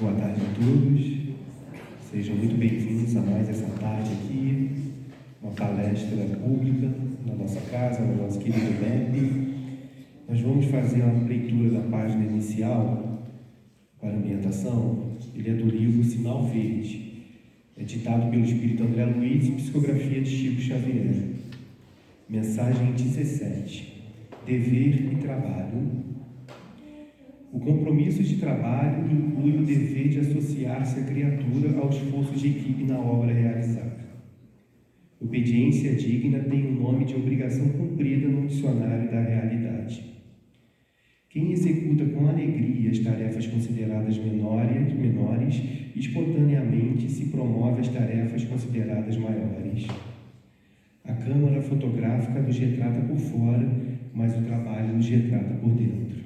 Boa tarde a todos, sejam muito bem-vindos a mais essa tarde aqui, uma palestra pública na nossa casa, no nosso querido MEP. Nós vamos fazer uma leitura da página inicial para ambientação. Ele é do livro Sinal Verde, é ditado pelo Espírito André Luiz e psicografia de Chico Xavier. Mensagem 17: Dever e trabalho. O compromisso de trabalho inclui o dever de associar-se a criatura ao esforço de equipe na obra realizada. Obediência digna tem o nome de obrigação cumprida no dicionário da realidade. Quem executa com alegria as tarefas consideradas menores, espontaneamente se promove às tarefas consideradas maiores. A câmara fotográfica nos retrata por fora, mas o trabalho nos retrata por dentro.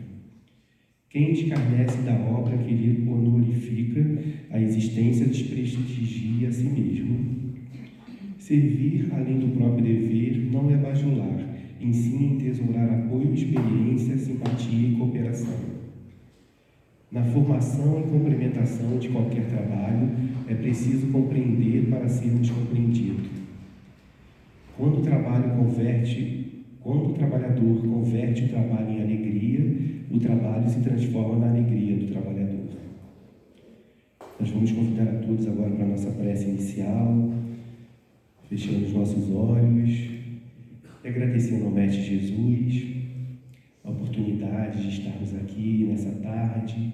Quem escarnece da obra que lhe honorifica a existência desprestigia a si mesmo. Servir além do próprio dever não é bajular, ensina a entesourar apoio, experiência, simpatia e cooperação. Na formação e complementação de qualquer trabalho, é preciso compreender para sermos compreendidos. Quando o trabalhador converte o trabalho em alegria, o trabalho se transforma na alegria do trabalhador. Nós vamos convidar a todos agora para a nossa prece inicial, fechando os nossos olhos e agradecendo ao Mestre Jesus a oportunidade de estarmos aqui nessa tarde,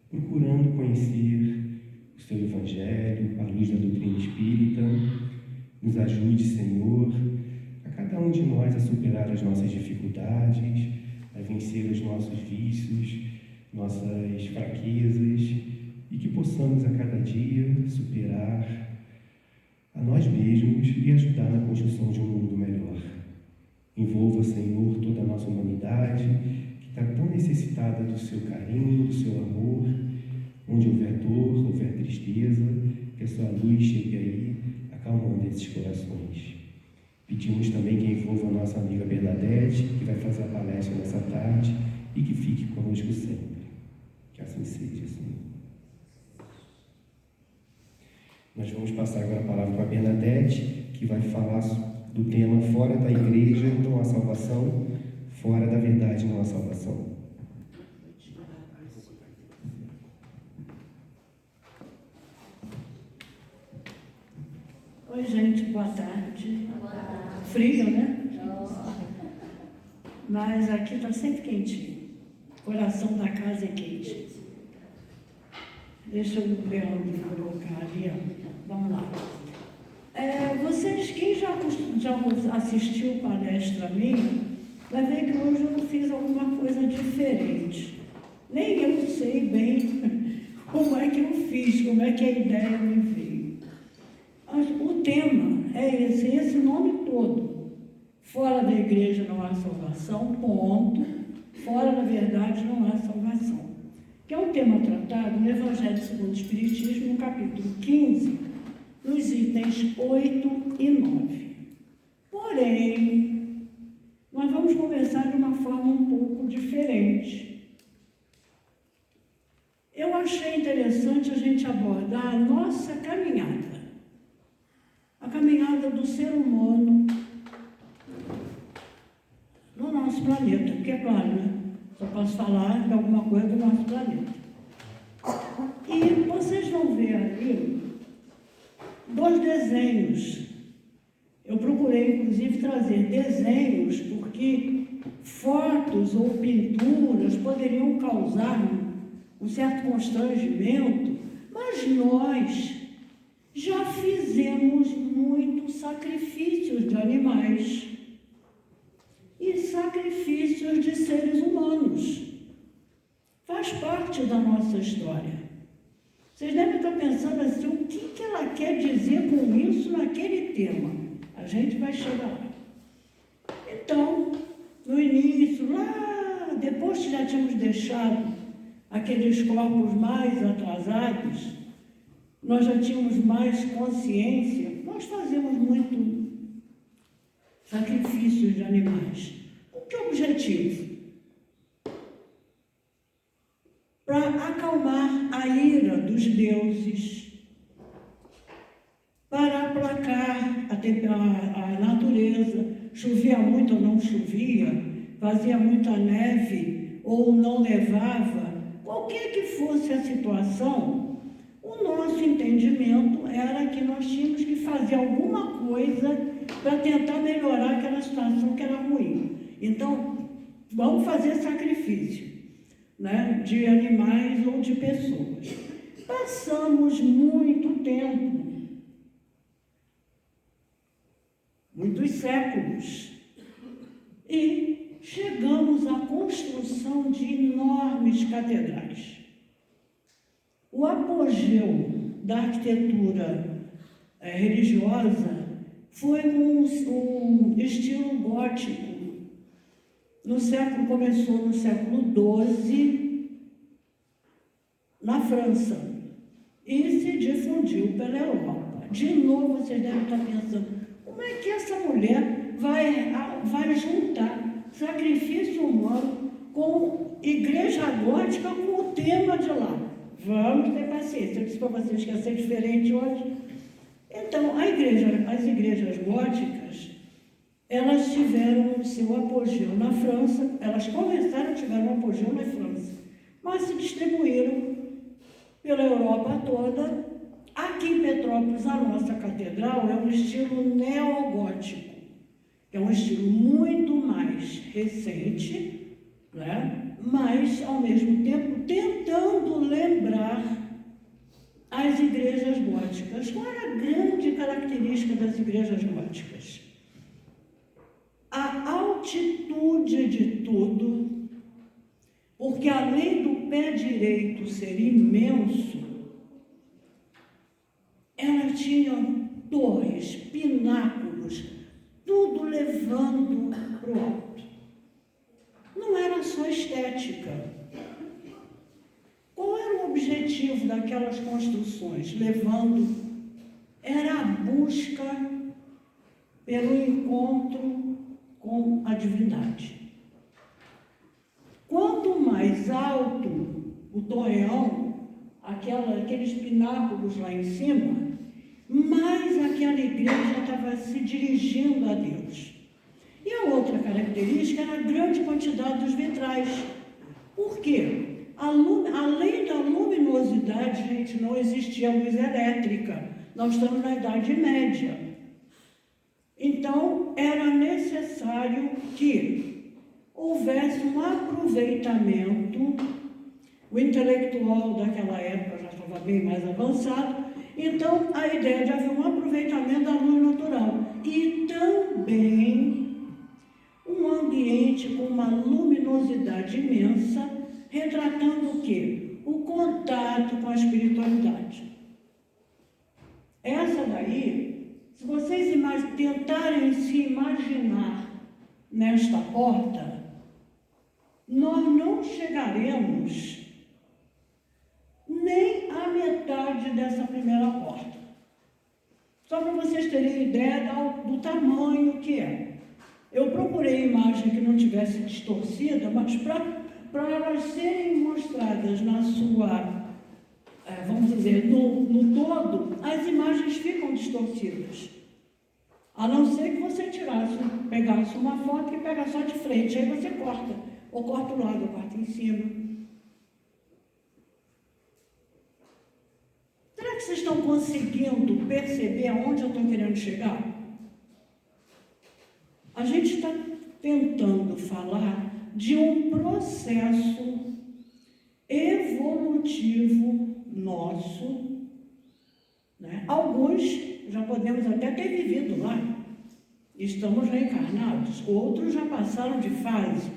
procurando conhecer o Seu Evangelho, a luz da doutrina espírita. Nos ajude, Senhor, a cada um de nós a superar as nossas dificuldades, a vencer os nossos vícios, nossas fraquezas, e que possamos a cada dia superar a nós mesmos e ajudar na construção de um mundo melhor. Envolva, Senhor, toda a nossa humanidade, que está tão necessitada do Seu carinho, do Seu amor. Onde houver dor, houver tristeza, que a Sua luz chegue aí, acalmando esses corações. Pedimos também que envolva a nossa amiga Bernadette, que vai fazer a palestra nessa tarde, e que fique conosco sempre. Que assim seja, Senhor. Nós vamos passar agora a palavra para a Bernadette, que vai falar do tema Fora da Igreja não há salvação, fora da verdade não há salvação. Oi, gente, boa tarde. Boa tarde. Frio, né? Mas aqui está sempre quentinho. O coração da casa é quente. Deixa eu ver onde colocar ali. Vamos lá. Vocês, quem já assistiu palestra minha, vai ver que hoje eu fiz alguma coisa diferente. Nem eu sei bem como é que eu fiz, como é que a ideia me veio. O tema é esse nome todo. Fora da igreja não há salvação, ponto. Fora da verdade não há salvação. Que é um tema tratado no Evangelho segundo o Espiritismo, no capítulo 15, nos itens 8 e 9. Porém, nós vamos conversar de uma forma um pouco diferente. Eu achei interessante a gente abordar a nossa caminhada. A caminhada do ser humano no nosso planeta, porque é claro, né? Só posso falar de alguma coisa do nosso planeta. E vocês vão ver ali 2 desenhos. Eu procurei, inclusive, trazer desenhos, porque fotos ou pinturas poderiam causar um certo constrangimento, mas nós já fizemos muitos sacrifícios de animais e sacrifícios de seres humanos. Faz parte da nossa história. Vocês devem estar pensando assim, o que ela quer dizer com isso naquele tema? A gente vai chegar lá. Então, no início, lá, depois que já tínhamos deixado aqueles corpos mais atrasados, nós já tínhamos mais consciência, nós fazemos muito sacrifícios de animais. Com que objetivo? Para para acalmar a ira dos deuses, para aplacar a natureza. Chovia muito ou não chovia, fazia muita neve ou não nevava, qualquer que fosse a situação, o nosso entendimento era que nós tínhamos que fazer alguma coisa para tentar melhorar aquela situação que era ruim. Então, vamos fazer sacrifício, né, de animais ou de pessoas. Passamos muito tempo, muitos séculos, e chegamos à construção de enormes catedrais. O apogeu da arquitetura religiosa foi um estilo gótico. Começou no século XII, na França, e se difundiu pela Europa. De novo, vocês devem estar pensando, como é que essa mulher vai juntar sacrifício humano com igreja gótica com o tema de lá? Vamos ter paciência, eu disse para vocês que ia ser diferente hoje. Então, as igrejas góticas, elas tiveram seu apogeu na França, elas começaram a tiver um apogeu na França, mas se distribuíram pela Europa toda. Aqui em Petrópolis, a nossa catedral é um estilo neogótico, que é um estilo muito mais recente, né? Mas, ao mesmo tempo, tentando lembrar as igrejas góticas. Qual era a grande característica das igrejas góticas? A altitude de tudo, porque além do pé direito ser imenso, ela tinha torres, pináculos, tudo levando para o alto. Não era só estética. Qual era o objetivo daquelas construções? Era a busca pelo encontro com a divindade. Quanto mais alto o torreão, aqueles pináculos lá em cima, mais aquela igreja estava se dirigindo a Deus. E a outra característica era a grande quantidade dos vitrais. Por quê? Além da luminosidade, gente, não existia luz elétrica. Nós estamos na Idade Média. Então, era necessário que houvesse um aproveitamento. O intelectual daquela época já estava bem mais avançado. Então, a ideia de haver um aproveitamento da luz natural. E também um ambiente com uma luminosidade imensa, retratando o quê? O contato com a espiritualidade. Essa daí, se vocês tentarem se imaginar nesta porta, nós não chegaremos nem à metade dessa primeira porta. Só para vocês terem ideia do tamanho que é. Eu procurei imagem que não tivesse distorcida, mas para elas serem mostradas na sua, vamos dizer, no todo, as imagens ficam distorcidas. A não ser que você pegasse uma foto e pegasse só de frente, aí você corta, ou corta o lado, ou corta em cima. Será que vocês estão conseguindo perceber aonde eu estou querendo chegar? A gente está tentando falar de um processo evolutivo nosso, né? Alguns já podemos até ter vivido lá, estamos reencarnados, outros já passaram de fase,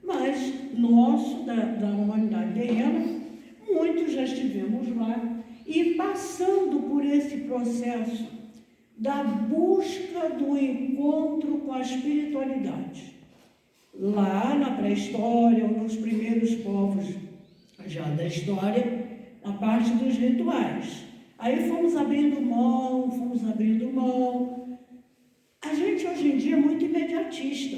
mas da humanidade terrena, muitos já estivemos lá, e passando por esse processo da busca do encontro com a espiritualidade. Lá na pré-história, ou nos primeiros povos já da história, a parte dos rituais. Aí fomos abrindo mão. A gente hoje em dia é muito imediatista.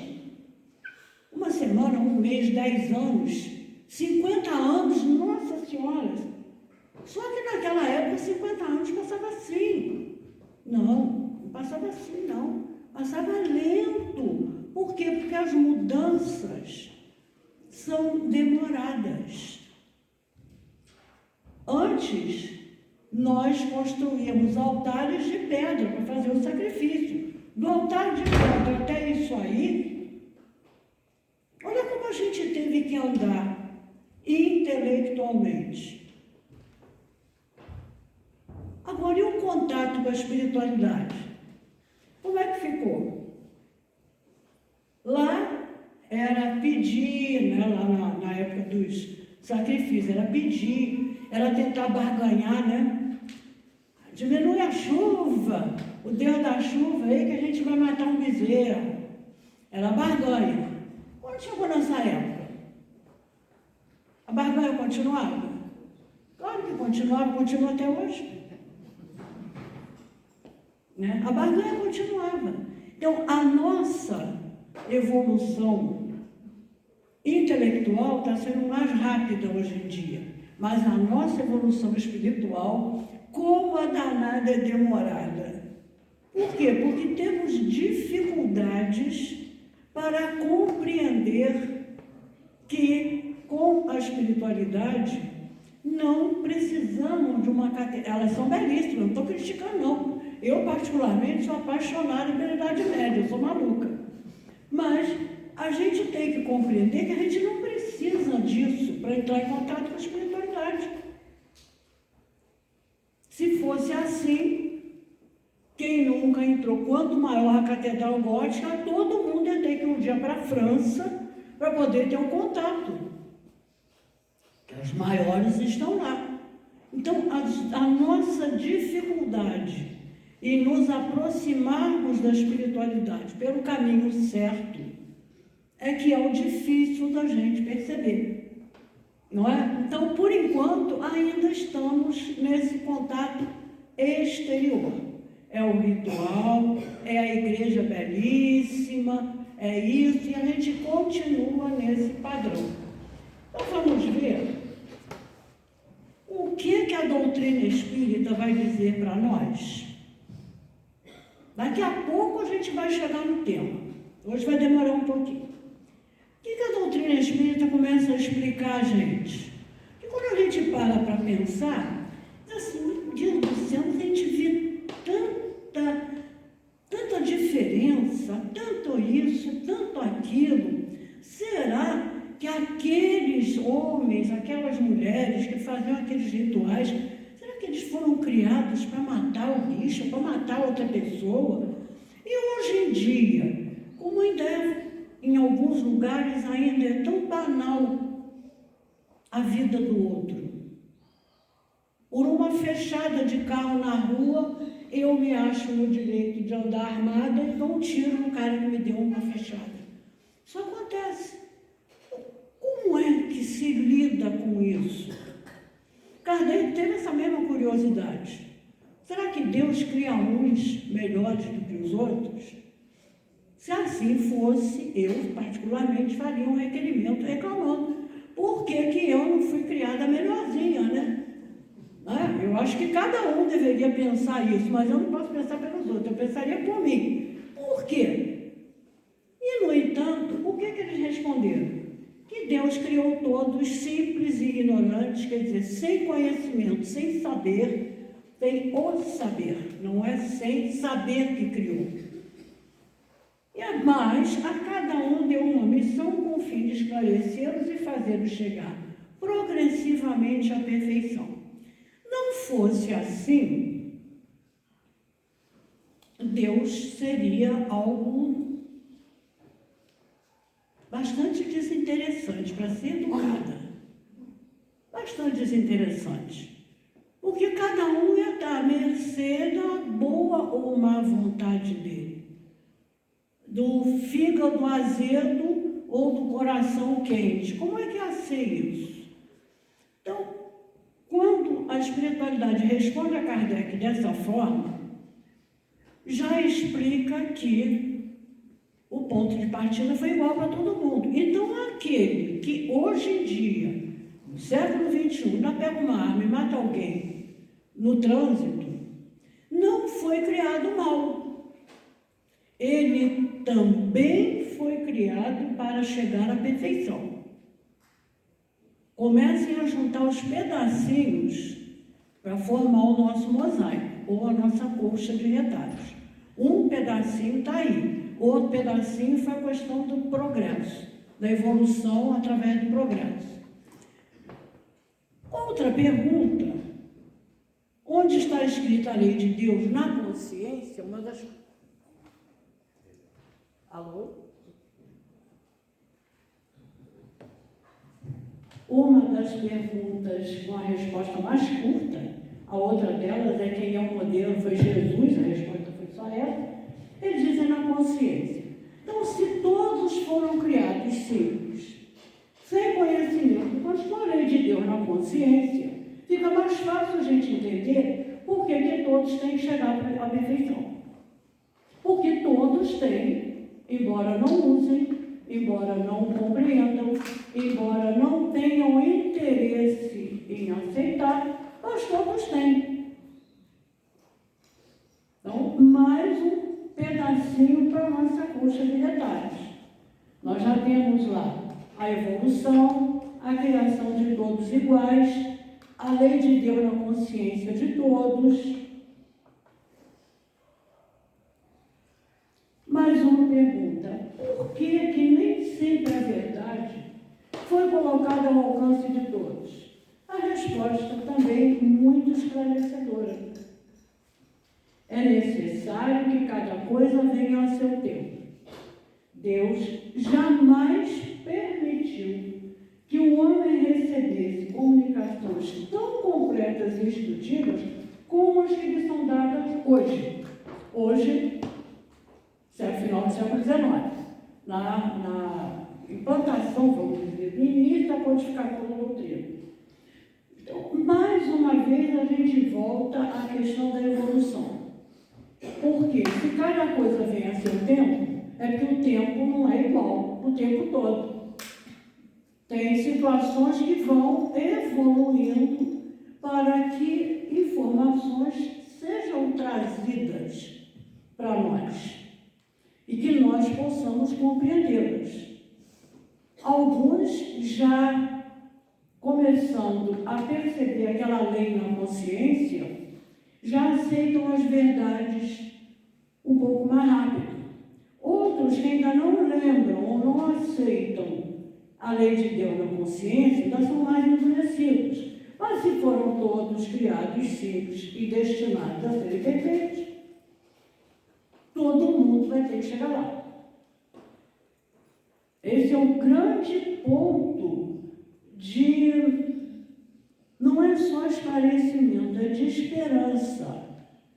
Uma semana, um mês, 10 anos, 50 anos, nossa Senhora, horas. Só que naquela época, 50 anos passava assim. Não passava assim, não. Passava lento. Por quê? Porque as mudanças são demoradas. Antes, nós construíamos altares de pedra para fazer o sacrifício. Do altar de pedra até isso aí, olha como a gente teve que andar intelectualmente. Agora, e o contato com a espiritualidade? Como é que ficou? Lá era pedir, né, lá na época dos sacrifícios, era pedir, era tentar barganhar, né? Diminui a chuva, o Deus da chuva aí que a gente vai matar um bezerro. Era barganha. Quando chegou nessa época? A barganha continuava? Claro que continuava, continua até hoje. Né? A barganha continuava. Então, a nossa evolução intelectual está sendo mais rápida hoje em dia, mas a nossa evolução espiritual, como a danada, é demorada. Por quê? Porque temos dificuldades para compreender que, com a espiritualidade, não precisamos de uma catedral. Elas são belíssimas, não estou criticando, não. Eu, particularmente, sou apaixonada pela Idade Média, eu sou maluca. Mas a gente tem que compreender que a gente não precisa disso para entrar em contato com a espiritualidade. Se fosse assim, quem nunca entrou? Quanto maior a catedral gótica, todo mundo ia ter que ir um dia para a França para poder ter um contato. Os maiores estão lá. Então, a nossa dificuldade em nos aproximarmos da espiritualidade pelo caminho certo é que é o difícil da gente perceber, não é? Então, por enquanto, ainda estamos nesse contato exterior. É o ritual, é a igreja belíssima, é isso, e a gente continua nesse padrão. Então, vamos ver o que a doutrina espírita vai dizer para nós. Daqui a pouco a gente vai chegar no tema. Hoje vai demorar um pouquinho. O que a doutrina espírita começa a explicar a gente? Que quando a gente para pensar, assim, meu Deus do céu, a gente vê tanta diferença, tanto isso, tanto aquilo. Será que aqueles homens, aquelas mulheres que faziam aqueles rituais, será que eles foram criados para matar o bicho, para matar outra pessoa? E hoje em dia, como ainda é, em alguns lugares ainda é tão banal a vida do outro. Por uma fechada de carro na rua, eu me acho no direito de andar armada e dou um tiro no cara que me deu uma fechada. Isso acontece. Como é que se lida com isso? Kardec teve essa mesma curiosidade. Será que Deus cria uns melhores do que os outros? Se assim fosse, eu particularmente faria um requerimento reclamando. Por que eu não fui criada melhorzinha, né? Eu acho que cada um deveria pensar isso, mas eu não posso pensar pelos outros, eu pensaria por mim. Por quê? E, no entanto, o que eles responderam? Que Deus criou todos simples e ignorantes, quer dizer, sem conhecimento, sem saber, tem o saber, não é sem saber que criou. Mas a cada um deu uma missão com o fim de esclarecê-los e fazê-los chegar progressivamente à perfeição. Não fosse assim, Deus seria algo bastante desinteressante para ser educada. Bastante desinteressante. Porque cada um ia estar à mercê da boa ou má vontade dele. Do fígado azedo ou do coração quente. Como é que ia ser isso? Então, quando a espiritualidade responde a Kardec dessa forma, já explica que o ponto de partida foi igual para todo mundo. Então, aquele que hoje em dia, no século XXI, XXI ainda pega uma arma e mata alguém no trânsito, não foi criado mal. Ele também foi criado para chegar à perfeição. Comecem a juntar os pedacinhos para formar o nosso mosaico, ou a nossa colcha de retalhos. Um pedacinho está aí, outro pedacinho foi a questão do progresso, da evolução através do progresso. Outra pergunta: onde está escrita a lei de Deus na consciência? Alô? Uma das perguntas com a resposta mais curta, a outra delas é quem é o modelo, foi Jesus, a resposta foi só essa. Eles dizem na consciência. Então, se todos foram criados simples, sem conhecimento, mas com a lei de Deus na consciência, fica mais fácil a gente entender por que todos têm que chegar à perfeição. Porque todos têm, embora não usem, embora não compreendam, embora não tenham interesse em aceitar, mas todos têm. Então, mais um pedacinho para a nossa colcha de detalhes. Nós já temos lá a evolução, a criação de todos iguais, a lei de Deus na consciência de todos. Mais uma pergunta: por que nem sempre a verdade foi colocada ao alcance de todos? A resposta também muito esclarecedora. É necessário que cada coisa venha a seu tempo. Deus jamais permitiu que o homem recebesse comunicações tão completas e instrutivas como as que lhe são dadas hoje. Hoje, final do século XIX, na implantação, vamos dizer, do início da codificação da doutrina. Então, mais uma vez, a gente volta à questão da evolução. Porque se cada coisa vem a seu tempo, é que o tempo não é igual o tempo todo. Tem situações que vão evoluindo para que informações sejam trazidas para nós e que nós possamos compreendê-las. Alguns já começando a perceber aquela lei na consciência, já aceitam as verdades um pouco mais rápido. Outros que ainda não lembram ou não aceitam a lei de Deus na consciência, ainda são mais endurecidos. Mas se foram todos criados simples e destinados a serem perfeitos, todo mundo vai ter que chegar lá. Esse é um grande ponto não é só esclarecimento, é de esperança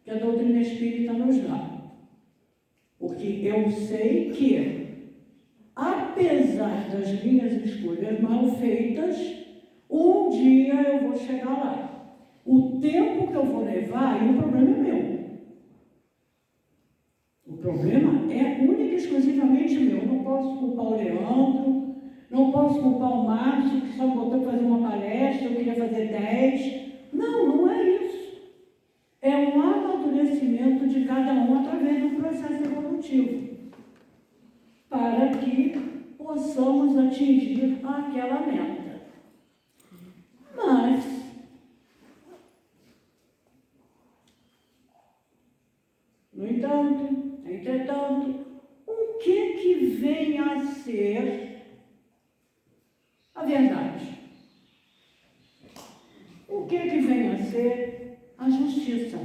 que a doutrina espírita nos dá. Porque eu sei que, apesar das minhas escolhas mal feitas, um dia eu vou chegar lá. O tempo que eu vou levar, e o problema é meu. O problema é único e exclusivamente meu. Eu não posso culpar o Leandro, não posso culpar o Márcio, que só botou para fazer uma palestra, eu queria fazer 10. Não é isso. É um amadurecimento de cada um através do processo evolutivo, para que possamos atingir aquela meta. Mas, no entanto, entretanto, o que vem a ser a verdade? O que vem a ser a justiça?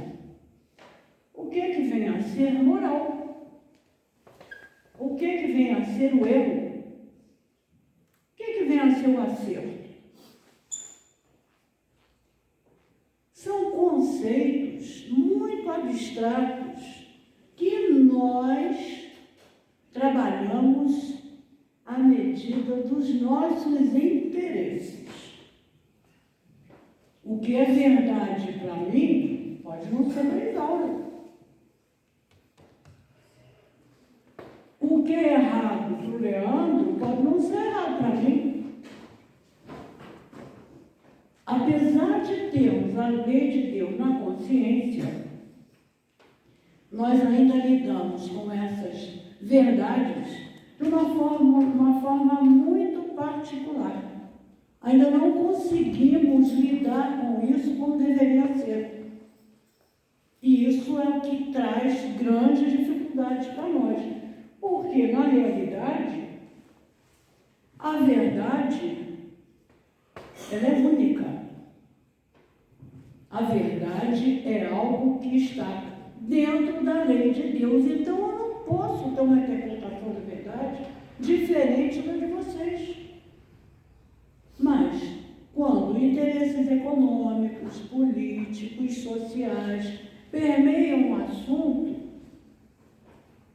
O que vem a ser a moral? O que vem a ser o erro? O que vem a ser o acerto? São conceitos muito abstratos que nós trabalhamos à medida dos nossos interesses. O que é verdade para mim pode não ser para Isaura. O que é errado para o Leandro pode não ser errado para mim. Apesar de termos a lei de Deus na consciência, nós ainda lidamos com essas verdades de uma forma muito particular. Ainda não conseguimos lidar com isso como deveria ser. E isso é o que traz grandes dificuldades para nós. Porque, na realidade, a verdade, ela é única. A verdade é algo que está dentro da lei de Deus. Então, eu não posso ter uma interpretação da verdade diferente da de vocês. Mas, quando interesses econômicos, políticos, sociais permeiam um assunto,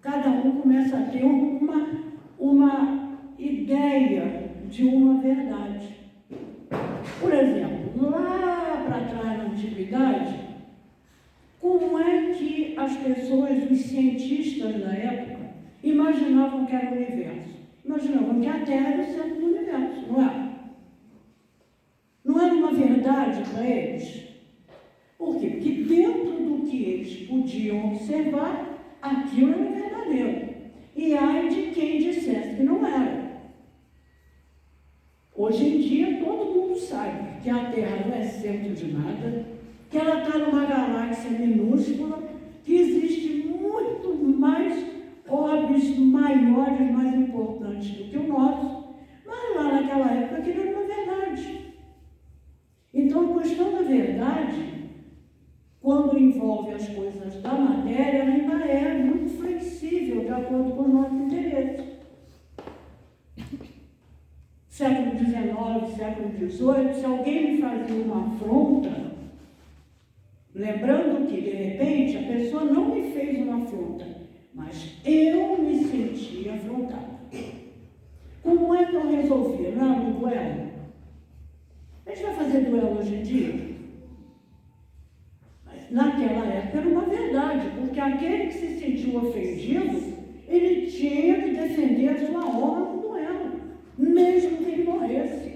cada um começa a ter uma ideia de uma verdade. Por exemplo, lá para trás na antiguidade, como é que as pessoas, os cientistas da época, imaginavam que era o universo? Imaginavam que a Terra era o centro do universo, não é? Não era uma verdade para eles? Por quê? Porque dentro do que eles podiam observar, aquilo era verdadeiro. E ai de quem dissesse que não era. Hoje em dia, todo mundo sabe que a Terra não é centro de nada, que ela está numa galáxia minúscula, que existe muito mais orbes maiores, mais importantes do que o nosso, mas lá naquela época aquilo era uma verdade. Então, a questão da verdade, quando envolve as coisas da matéria, ainda é muito flexível, de acordo com os nossos interesses. Século XIX, século XVIII, se alguém me fazia uma afronta, lembrando que, de repente, a pessoa não me fez uma afronta, mas eu me senti afrontada. Como é que eu resolvi? Não, no duelo. A gente vai fazer duelo hoje em dia? Mas naquela época era uma verdade, porque aquele que se sentiu ofendido, ele tinha que defender a sua honra no duelo, mesmo que ele morresse.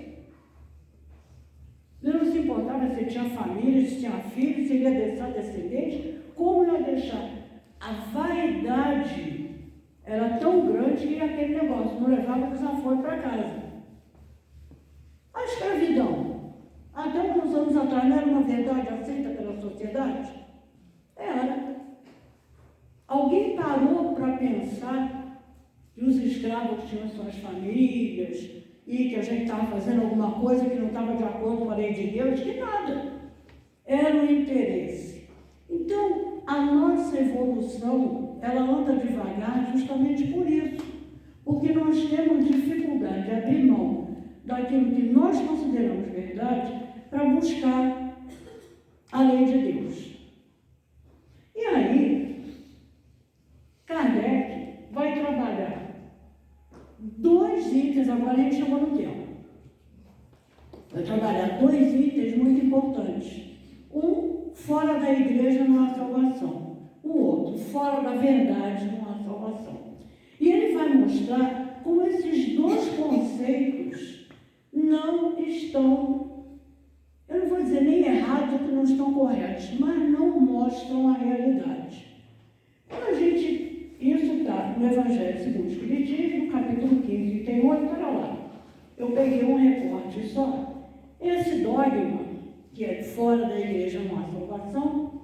Ele não se importava se tinha família, se tinha filhos, se ele ia deixar descendente, como ia deixar. A vaidade era tão grande que aquele negócio não levava o desaforo para casa. A escravidão, até alguns anos atrás, não era uma verdade aceita pela sociedade? Era. Alguém parou para pensar que os escravos tinham suas famílias e que a gente estava fazendo alguma coisa que não estava de acordo com a lei de Deus? Que nada. Era um interesse. Então, a nossa evolução, ela anda devagar justamente por isso. Porque nós temos dificuldade de abrir mão daquilo que nós consideramos verdade para buscar a lei de Deus. E aí, Kardec vai trabalhar 2 itens, agora a gente chegou no tema. Vai trabalhar 2 itens muito importantes. Um, fora da igreja não há salvação. O outro, fora da verdade não há salvação. E ele vai mostrar como esses 2 conceitos não estão, eu não vou dizer nem errados, que não estão corretos, mas não mostram a realidade. Quando a gente, isso está no Evangelho segundo o Espiritismo, capítulo 15, tem 8, para lá. Eu peguei um recorte só. Esse dogma, que é fora da igreja não há salvação,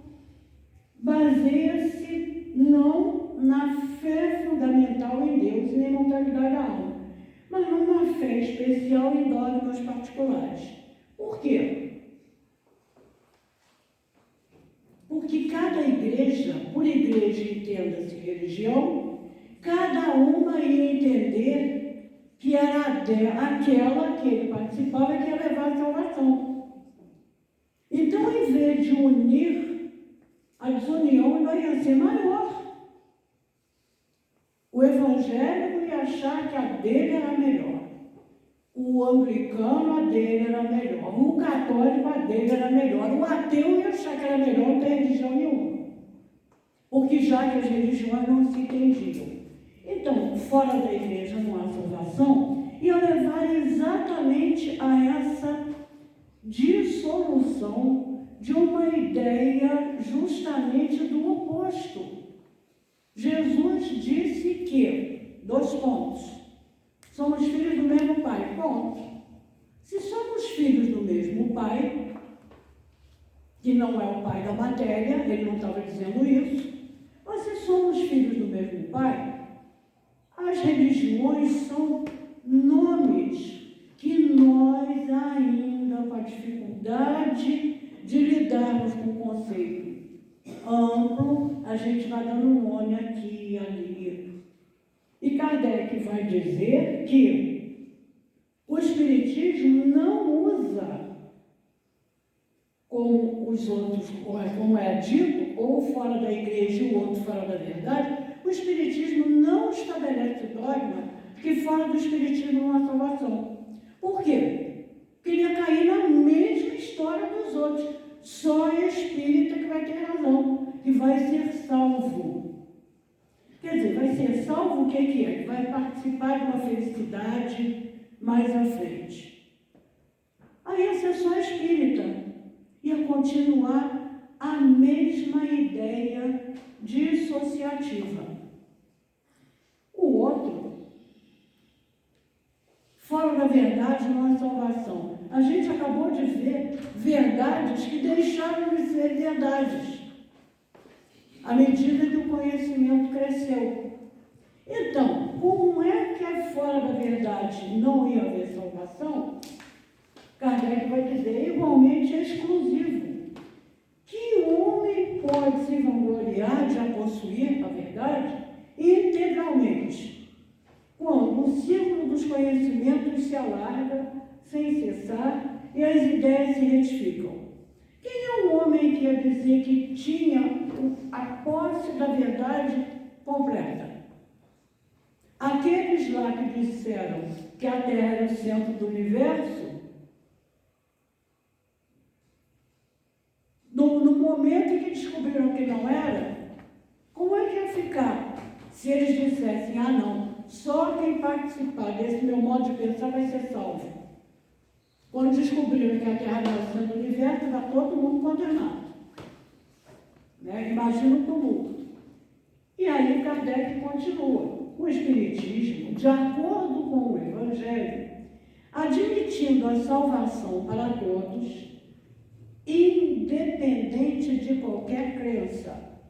baseia-se não na fé fundamental em Deus e na imortalidade da alma, mas numa fé especial em dogmas particulares. Por quê? Porque cada igreja, por igreja entenda-se religião, cada uma ia entender que era aquela que ele participava e que ia levar a salvação. Então, em vez de unir, a desunião ia ser maior. O evangélico ia achar que a dele era melhor. O anglicano, a dele era melhor. O católico, a dele era melhor. O ateu ia achar que era melhor não ter religião nenhuma. Porque já que as religiões não se entendiam. Então, fora da igreja não há salvação, ia levar exatamente a essa dissolução de uma ideia justamente do oposto. Jesus disse que, 2 pontos, somos filhos do mesmo Pai, ponto. Se somos filhos do mesmo Pai, que não é o Pai da matéria, ele não estava dizendo isso, mas se somos filhos do mesmo Pai, as religiões são nomes que nós ainda, com a dificuldade de lidarmos com o conceito amplo, a gente vai dando um nome aqui e ali. E Kardec vai dizer que o Espiritismo não usa, como os outros, como é dito, ou fora da igreja e o outro fora da verdade, o Espiritismo não estabelece dogma que fora do Espiritismo não há salvação. Por quê? Porque ele ia cair na mesma história dos outros. Só é espírita que vai ter razão, que vai ser salvo. Quer dizer, vai ser salvo o que é? Que vai participar de uma felicidade mais à frente. Aí ia ser só espírita. Ia continuar a mesma ideia dissociativa. O outro, fora da verdade não há salvação. A gente acabou de ver verdades que deixaram de ser verdades à medida que o conhecimento cresceu. Então, como é que fora da verdade não ia haver salvação? Kardec vai dizer, igualmente é exclusivo. Que homem pode se vangloriar de a possuir a verdade integralmente, quando o círculo dos conhecimentos se alarga sem cessar e as ideias se retificam? Quem é o homem que ia dizer que tinha a posse da verdade completa? Aqueles lá que disseram que a Terra era o centro do universo, no momento em que descobriram que não era, como é que ia ficar se eles dissessem, ah não, só quem participar desse meu modo de pensar vai ser salvo? Quando descobriram que a Terra era o centro do universo, está todo mundo condenado. Né? Imagina o tumulto. E aí Kardec continua. O Espiritismo, de acordo com o Evangelho, admitindo a salvação para todos, independente de qualquer crença.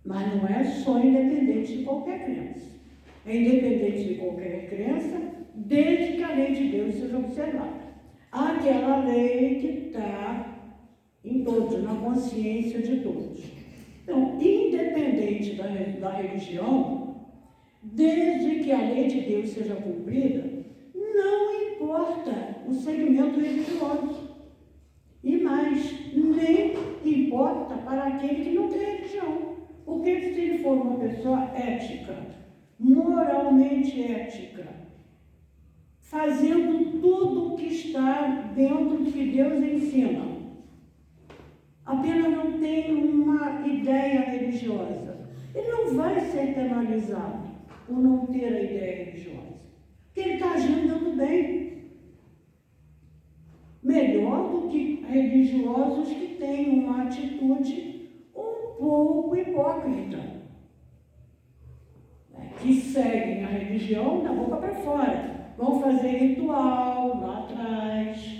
Mas não é só independente de qualquer crença. É independente de qualquer crença, desde que a lei de Deus seja observada. Aquela lei que está em todos, na consciência de todos. Então, independente da religião, desde que a lei de Deus seja cumprida, não importa o segmento religioso. E mais, nem importa para aquele que não tem religião. Porque se ele for uma pessoa ética, moralmente ética, fazendo tudo o que está dentro do que Deus ensina, apenas não tem uma ideia religiosa, ele não vai ser penalizado por não ter a ideia religiosa, porque ele está agindo do bem. Melhor do que religiosos que têm uma atitude um pouco hipócrita, né? Que seguem a religião da boca para fora. Vão fazer ritual lá atrás,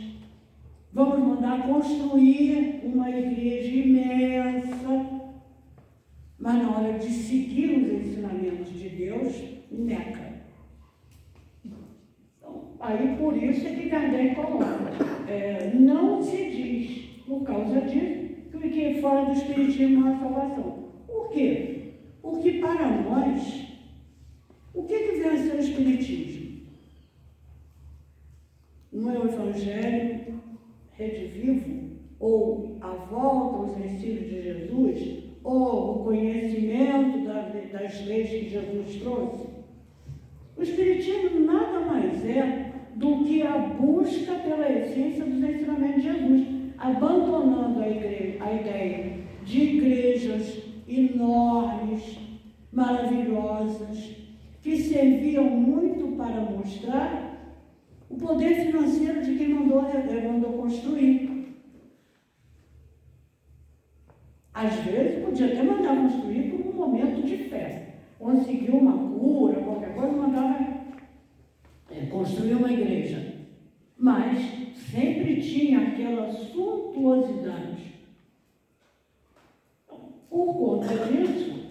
vamos mandar construir uma igreja imensa, mas na hora de seguir os ensinamentos de Deus, neca. Então, aí por isso é que Kardec coloca. Não se diz, por causa disso, que fora do Espiritismo não há salvação. Por quê? Porque para nós, o que vem a ser o Espiritismo? Não é o Evangelho redivivo, ou a volta aos ensinos de Jesus, ou o conhecimento das leis que Jesus trouxe? O Espiritismo nada mais é do que a busca pela essência dos ensinamentos de Jesus, abandonando a ideia de igrejas enormes, maravilhosas, que serviam muito para mostrar o poder financeiro de quem mandou construir. Às vezes, podia até mandar construir por um momento de fé. Conseguiu uma cura, qualquer coisa, mandava construir uma igreja. Mas sempre tinha aquela suntuosidade. Por conta disso,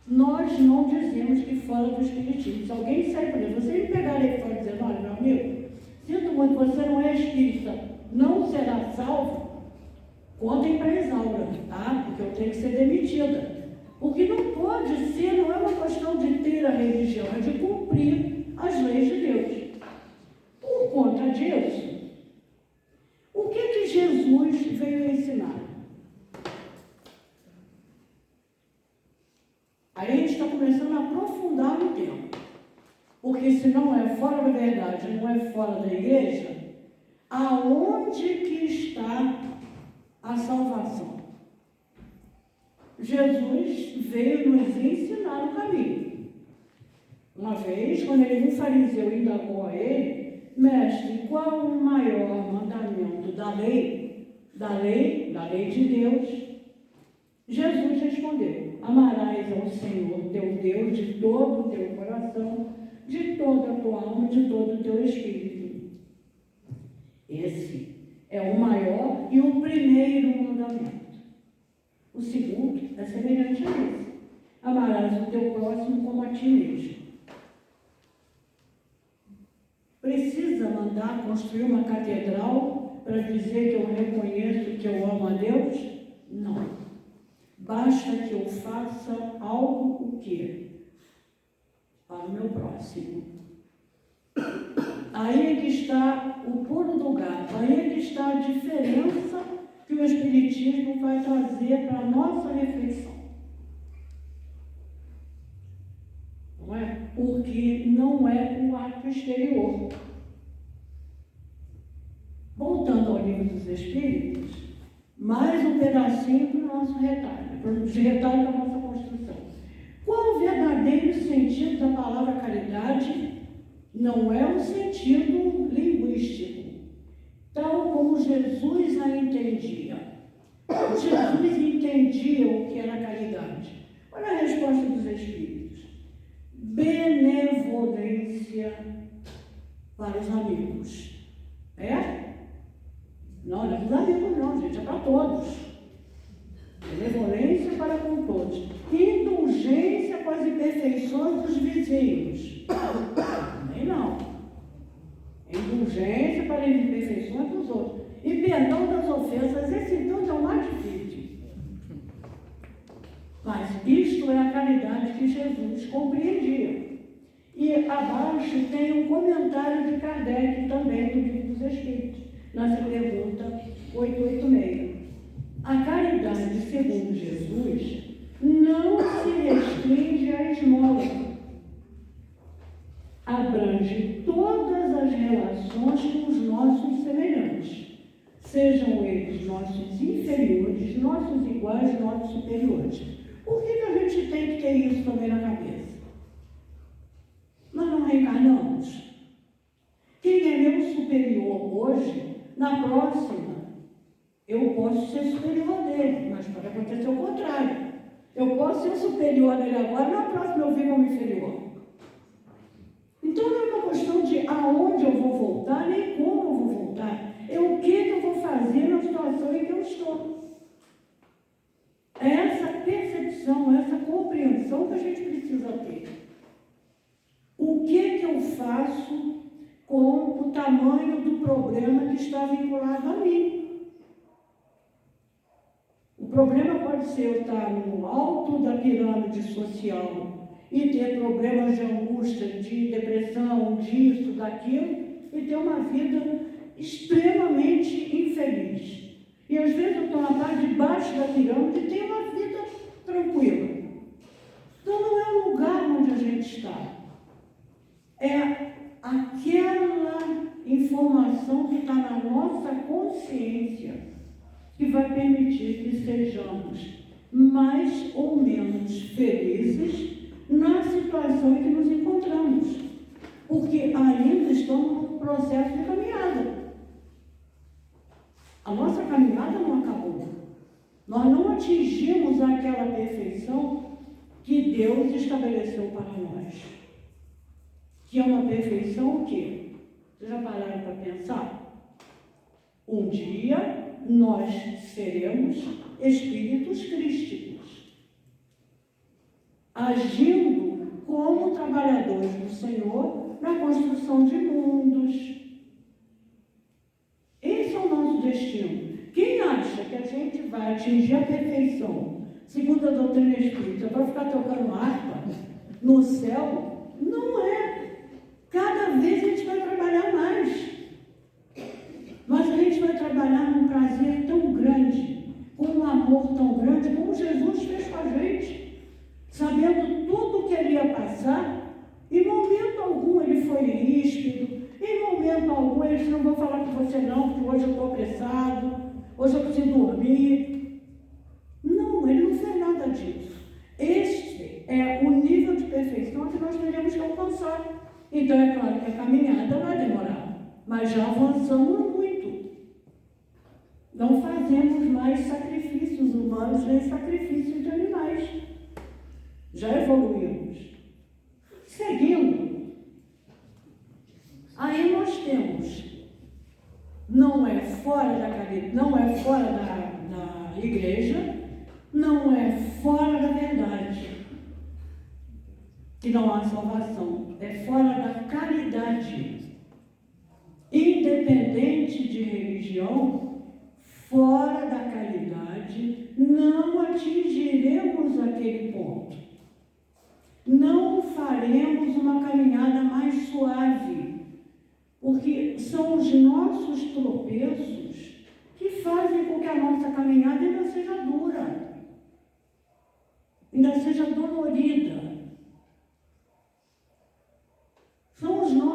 nós não dizemos que fora do espiritismo. Se alguém sai por aí, você me pegar aí fora dizendo, olha, meu amigo, sinto muito, você não é espírita, não será salvo, contem para a Isaura, tá? Porque eu tenho que ser demitida. Porque não pode ser, não é uma questão de ter a religião, é de cumprir as leis de Deus. Por conta disso, o que Jesus veio ensinar? Aí a gente está começando a aprofundar no tempo. Porque se não é fora da verdade, não é fora da igreja, aonde que está a salvação? Jesus veio nos ensinar o caminho. Uma vez, quando um fariseu indagou a ele, mestre, qual o maior mandamento da lei? Da lei de Deus? Jesus respondeu, amarás ao Senhor teu Deus de todo o teu coração, de toda a tua alma, de todo o teu espírito. Esse é o maior e o primeiro mandamento. O segundo é semelhante a esse. Amarás o teu próximo como a ti mesmo. Precisa mandar construir uma catedral para dizer que eu reconheço que eu amo a Deus? Não. Basta que eu faça algo o quê? Para o meu próximo. Aí é que está o pulo do gato, aí é que está a diferença que o Espiritismo vai trazer para a nossa reflexão. Não é? Porque não é o ato exterior. Voltando ao Livro dos Espíritos, mais um pedacinho para o nosso retalho, de retalho da nossa construção. Qual o verdadeiro sentido da palavra caridade? Não é um sentido linguístico, tal como Jesus a entendia. Jesus entendia o que era caridade. Olha a resposta dos Espíritos. Benevolência para os amigos. É? Não é para os amigos não, gente, é para todos. Benevolência para com todos. Indulgência com as imperfeições dos vizinhos. Também não. Indulgência para as imperfeições dos outros. E perdão das ofensas. Esse então é o mais difícil. Mas isto é a caridade que Jesus compreendia. E abaixo tem um comentário de Kardec também do Livro dos Espíritos, nessa pergunta 886. A caridade, segundo Jesus, não se restringe à esmola. Abrange todas as relações com os nossos semelhantes, sejam eles nossos inferiores, nossos iguais, nossos superiores. Por que a gente tem que ter isso também na cabeça? Nós não reencarnamos. Quem é meu superior hoje, na próxima, eu posso ser superior dele, mas pode acontecer o contrário. Eu posso ser superior dele agora, na próxima eu viro como inferior. Então não é uma questão de aonde eu vou voltar, nem como eu vou voltar. É o que eu vou fazer na situação em que eu estou. É essa percepção, essa compreensão que a gente precisa ter. O que eu faço com o tamanho do problema que está vinculado a mim? O problema pode ser eu estar no alto da pirâmide social e ter problemas de angústia, de depressão, disso, daquilo, e ter uma vida extremamente infeliz. E às vezes eu estou na parte de baixo da pirâmide e tenho uma vida tranquila. Então não é o lugar onde a gente está. É aquela informação que está na nossa consciência que vai permitir que sejamos mais ou menos felizes na situação em que nos encontramos. porque ainda estamos no processo de caminhada. A nossa caminhada não acabou. Nós não atingimos aquela perfeição que Deus estabeleceu para nós. Que é uma perfeição o quê? Vocês já pararam para pensar? Um dia nós seremos espíritos crísticos, agindo como trabalhadores do Senhor na construção de mundos. Esse é o nosso destino. Quem acha que a gente vai atingir a perfeição, segundo a doutrina espírita, para ficar tocando harpa no céu, não é. Cada vez a gente vai trabalhar mais. Mas a gente vai trabalhar num prazer tão grande, com um amor tão grande, como Jesus fez com a gente, sabendo tudo o que ele ia passar. Em momento algum ele foi ríspido, em momento algum ele disse: não vou falar com você não, porque hoje eu estou apressado, hoje eu preciso dormir. Não, ele não fez nada disso. Este é o nível de perfeição que nós teremos que alcançar. Então é claro que a caminhada vai demorar, mas já avançamos muito. Não fazemos mais sacrifícios humanos nem sacrifícios de animais. Já evoluímos. Seguindo, aí nós temos, não é fora da igreja, não é fora da verdade, que não há salvação, é fora da caridade. Independente de religião, fora da caridade, não atingiremos aquele ponto. Não faremos uma caminhada mais suave, porque são os nossos tropeços que fazem com que a nossa caminhada ainda seja dura, ainda seja dolorida.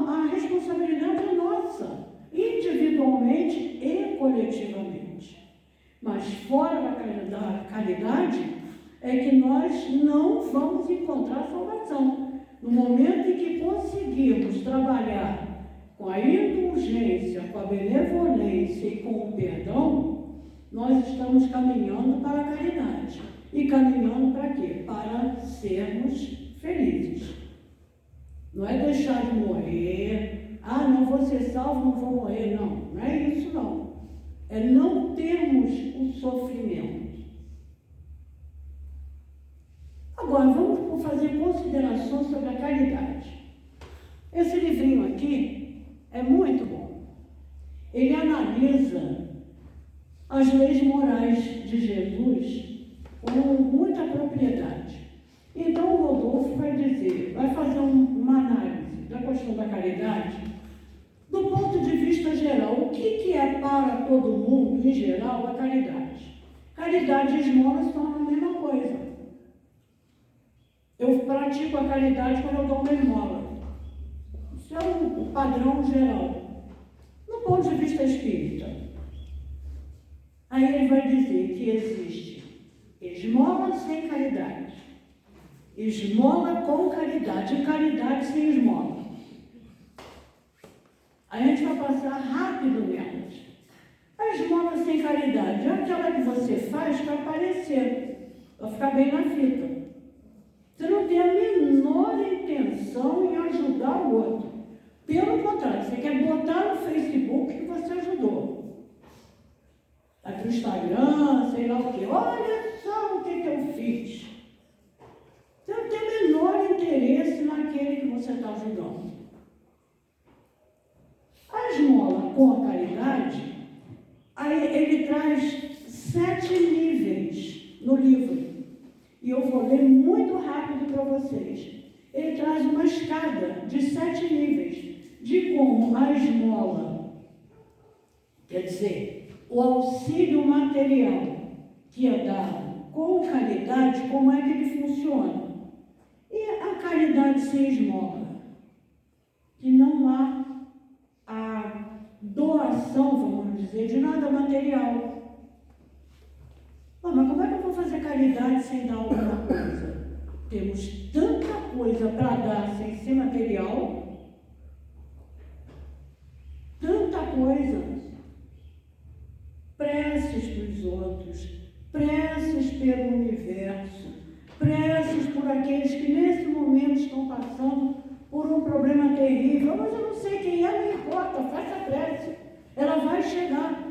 A responsabilidade é nossa, individualmente e coletivamente. Mas fora da caridade é que nós não vamos encontrar salvação. No momento em que conseguirmos trabalhar com a indulgência, com a benevolência e com o perdão, nós estamos caminhando para a caridade. E caminhando para quê? Para sermos felizes. Não é deixar de morrer, não vou ser salvo, não vou morrer, não é isso não. É não termos o sofrimento. Agora, vamos fazer considerações sobre a caridade. Esse livrinho aqui é muito bom. Ele analisa as leis morais de Jesus com muita propriedade. Então, o Rodolfo vai fazer uma análise da questão da caridade do ponto de vista geral. O que é para todo mundo, em geral, a caridade? Caridade e esmola são a mesma coisa. Eu pratico a caridade quando eu dou uma esmola. Isso é o padrão geral. No ponto de vista espírita, aí ele vai dizer que existe esmola sem caridade, esmola com caridade e caridade sem esmola. Aí a gente vai passar rápido nelas. A esmola sem caridade é aquela que você faz para aparecer, para ficar bem na fita. Você não tem a menor intenção em ajudar o outro. Pelo contrário, você quer botar no Facebook que você ajudou. Vai para o Instagram, sei lá o quê. Olha só o que eu fiz. Você não tem o menor interesse naquele que você está ajudando. A esmola com a caridade, aí ele traz 7 níveis no livro. E eu vou ler muito rápido para vocês. Ele traz uma escada de 7 níveis de como a esmola, quer dizer, o auxílio material que é dado com caridade, como é que ele funciona. E a caridade sem esmola, que não há a doação, vamos dizer, de nada material. Mas como é que eu vou fazer caridade sem dar alguma coisa? Temos tanta coisa para dar sem ser material, coisa. Preces para os outros, preces pelo universo, preces por aqueles que nesse momento estão passando por um problema terrível. Mas eu não sei quem é, não importa, faça prece. Ela vai chegar.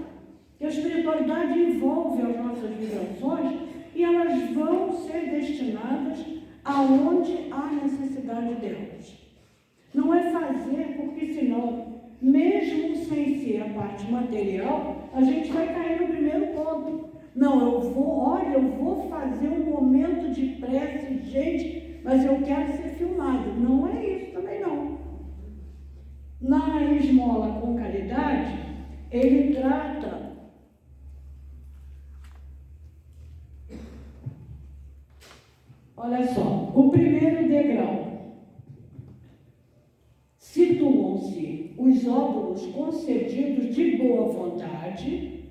Que a espiritualidade envolve as nossas vibrações e elas vão ser destinadas aonde há necessidade delas. Não é fazer, porque senão, mesmo sem ser a parte material, a gente vai cair no primeiro ponto. Não, eu vou fazer um momento de prece, gente, mas eu quero ser filmado. Não é isso também não. Na esmola com caridade, ele trata olha só, o primeiro degrau. Situam-se os óvulos concedidos de boa vontade,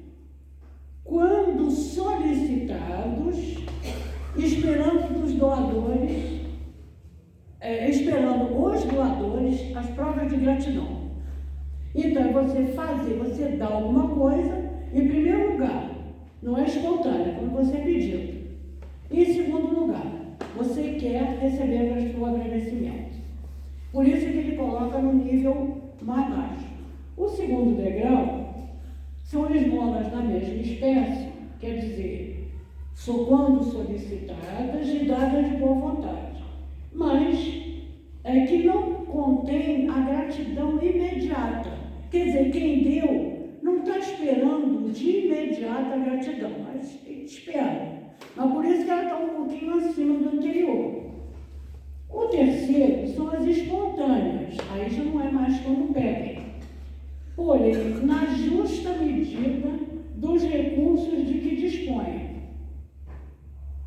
quando solicitados, esperando os doadores as provas de gratidão. Então, você dá alguma coisa, em primeiro lugar, não é espontâneo, quando você pediu. Em segundo lugar, você quer receber o agradecimento. Por isso que ele coloca no nível mais baixo. O segundo degrau são esmolas da mesma espécie, quer dizer, quando solicitadas e dadas de boa vontade, mas que não contém a gratidão imediata. Quer dizer, quem deu não está esperando de imediata a gratidão, mas espera. Mas por isso que ela está um pouquinho acima do anterior. O terceiro são as espontâneas, aí já não é mais quando pedem, porém, na justa medida dos recursos de que dispõe.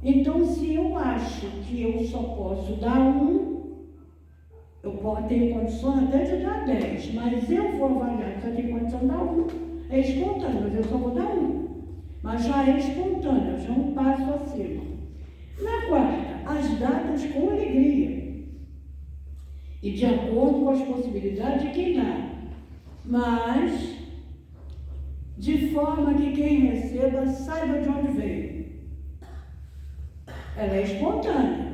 Então, se eu acho que eu só posso dar eu tenho condições até de dar 10, mas eu vou avaliar se eu tenho condição de dar 1. É espontâneo, mas eu só vou dar 1. Mas já é espontâneo, já é um passo acima. Na quarta, as dadas com alegria e de acordo com as possibilidades de quem dá, mas de forma que quem receba saiba de onde veio. Ela é espontânea.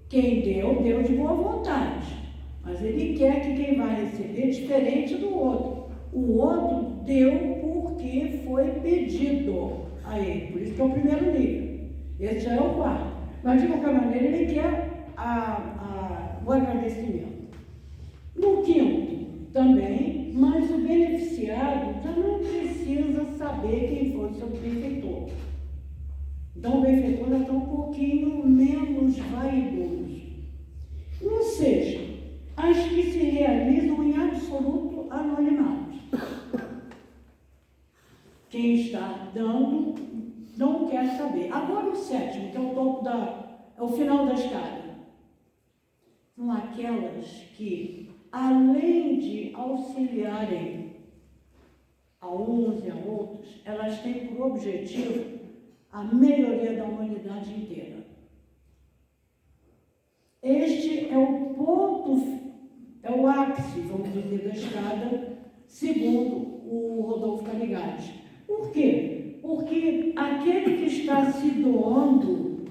Quem deu, deu de boa vontade, mas ele quer que quem vai receber diferente do outro. O outro deu porque foi pedido a ele, por isso que é o primeiro nível. Esse já é o quarto. Mas, de qualquer maneira, ele quer o agradecimento. No quinto, também, mas o beneficiado já não precisa saber quem foi o seu benfeitor. Então, o benfeitor já está um pouquinho menos vaidoso. No sexto, as que se realizam em absoluto anonimato. Quem está dando não quer saber. Agora o sétimo, que é o topo é o final da escada. São aquelas que, além de auxiliarem a uns e a outros, elas têm por objetivo a melhoria da humanidade inteira. Este é o ponto, é o ápice, vamos dizer, da escada, segundo o Rodolfo Caligari. Por quê? Porque aquele que está se doando,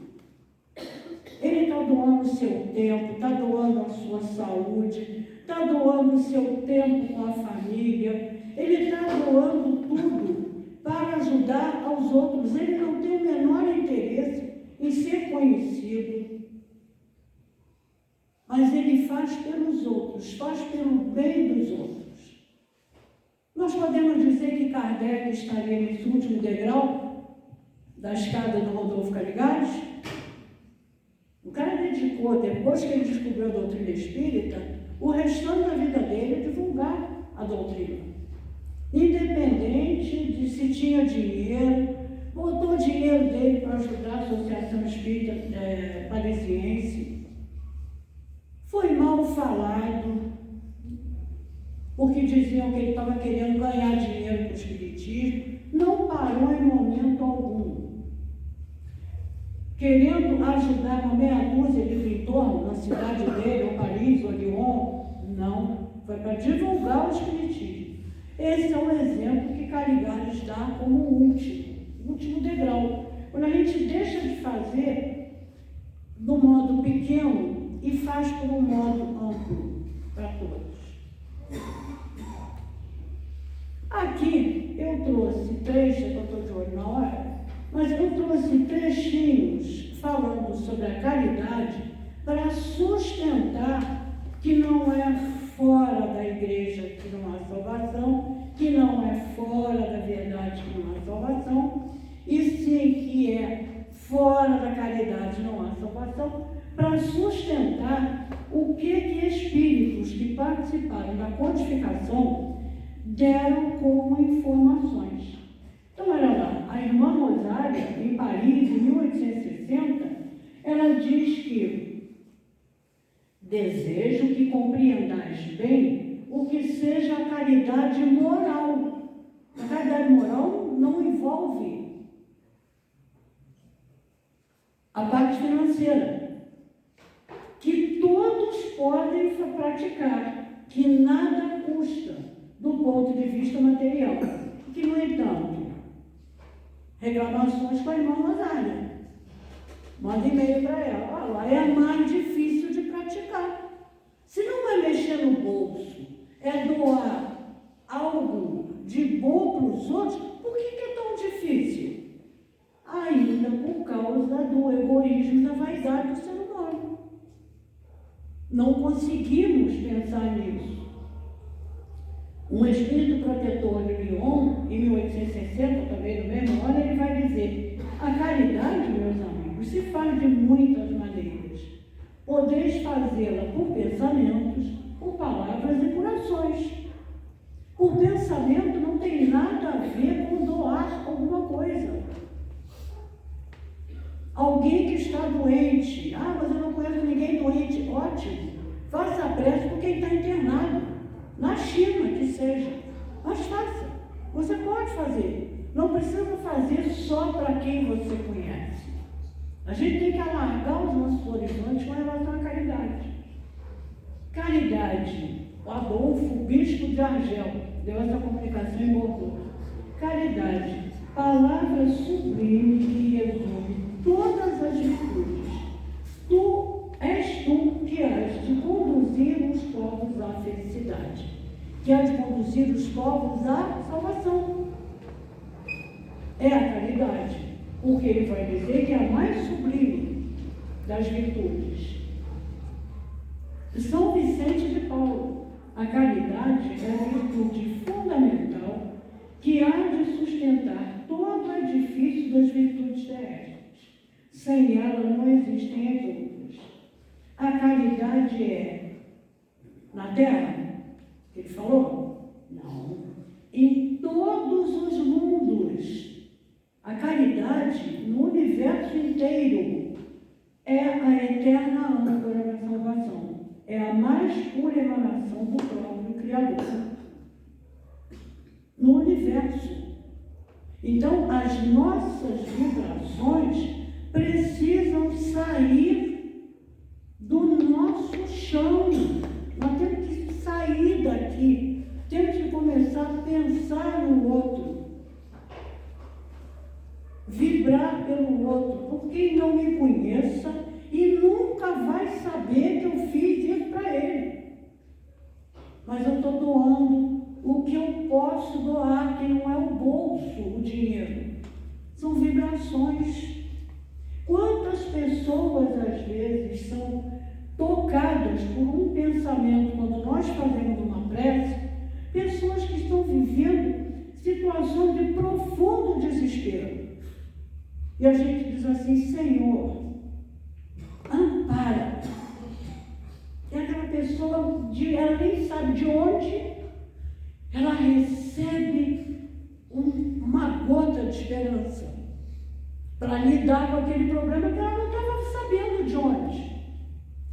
ele está doando o seu tempo, está doando a sua saúde, está doando o seu tempo com a família, ele está doando tudo para ajudar aos outros. Ele não tem o menor interesse em ser conhecido, mas ele faz pelos outros, faz pelo bem dos outros. Nós podemos dizer que Kardec estaria nesse último degrau da escada do Rodolfo Caligari? O cara dedicou, depois que ele descobriu a doutrina espírita, o restante da vida dele é divulgar a doutrina. Independente de se tinha dinheiro, botou o dinheiro dele para ajudar a Associação Espírita Parisiense. Foi mal falado, porque diziam que ele estava querendo ganhar dinheiro com o espiritismo. Não parou em momento algum. Querendo ajudar uma meia dúzia de entorno na cidade dele, ou Paris, ou Lyon, não. Foi para divulgar o espiritismo. Esse é o exemplo que Caligares dá como último degrau. Quando a gente deixa de fazer do modo pequeno e faz por um modo amplo para todos. Aqui eu trouxe três, que eu estou de olho na hora, mas eu trouxe trechinhos falando sobre a caridade para sustentar que não é fora da igreja que não há salvação, que não é fora da verdade que não há salvação, e sim que é fora da caridade não há salvação, para sustentar o que espíritos que participaram da codificação deram como informações. Então, olha lá, a irmã Rosária, em Paris, em 1860, ela diz que desejo que compreendais bem o que seja a caridade moral. A caridade moral não envolve a parte financeira, que todos podem praticar, que nada custa do ponto de vista material, que, no entanto, reclamações com a irmã Rosária. Manda e-mail para ela. Olha lá, é mais difícil de praticar. Se não é mexer no bolso, é doar algo de bom para os outros, por que é tão difícil? Ainda por causa do egoísmo e da vaidade do ser humano. Não conseguimos pensar nisso. Um espírito protetor de Lyon, em 1860, também no mesmo ano, ele vai dizer: a caridade, meus amigos, se faz de muitas maneiras. Podeis fazê-la por pensamentos, por palavras e por ações. O pensamento não tem nada a ver com doar alguma coisa. Alguém que está doente, mas eu não conheço ninguém doente, ótimo, faça a prece por quem está internado, na China que seja, mas faça, você pode fazer, não precisa fazer só para quem você conhece. A gente tem que alargar os nossos horizontes com relação à caridade. Caridade, o Adolfo, bispo de Argel, deu essa comunicação em Bordeaux. Caridade, palavra sublime que resume todas as virtudes. Tu és tu que has de conduzir os povos à felicidade, que há de conduzir os povos à salvação. É a caridade, porque ele vai dizer que é a mais sublime das virtudes. São Vicente de Paulo, a caridade é a virtude fundamental que há de sustentar todo o edifício das virtudes terrestres. Sem ela não existem as outras. A caridade é na terra, que ele falou? Não. Em todos os mundos. A caridade no universo inteiro é a eterna âncora da salvação. É a mais pura emanação do próprio Criador. No universo. Então, as nossas vibrações precisam sair do nosso chão. Nós temos que sair daqui. Temos que começar a pensar no outro. Vibrar pelo outro. Por quem não me conheça e nunca vai saber que eu fiz isso para ele. Mas eu estou doando o que eu posso doar, que não é o bolso, o dinheiro. São vibrações. Quantas pessoas, às vezes, são tocadas por um pensamento, quando nós fazemos uma prece, pessoas que estão vivendo situações de profundo desespero. E a gente diz assim: Senhor, ampara. E aquela pessoa, ela nem sabe de onde, ela recebe uma gota de esperança para lidar com aquele problema que ela não estava sabendo de onde.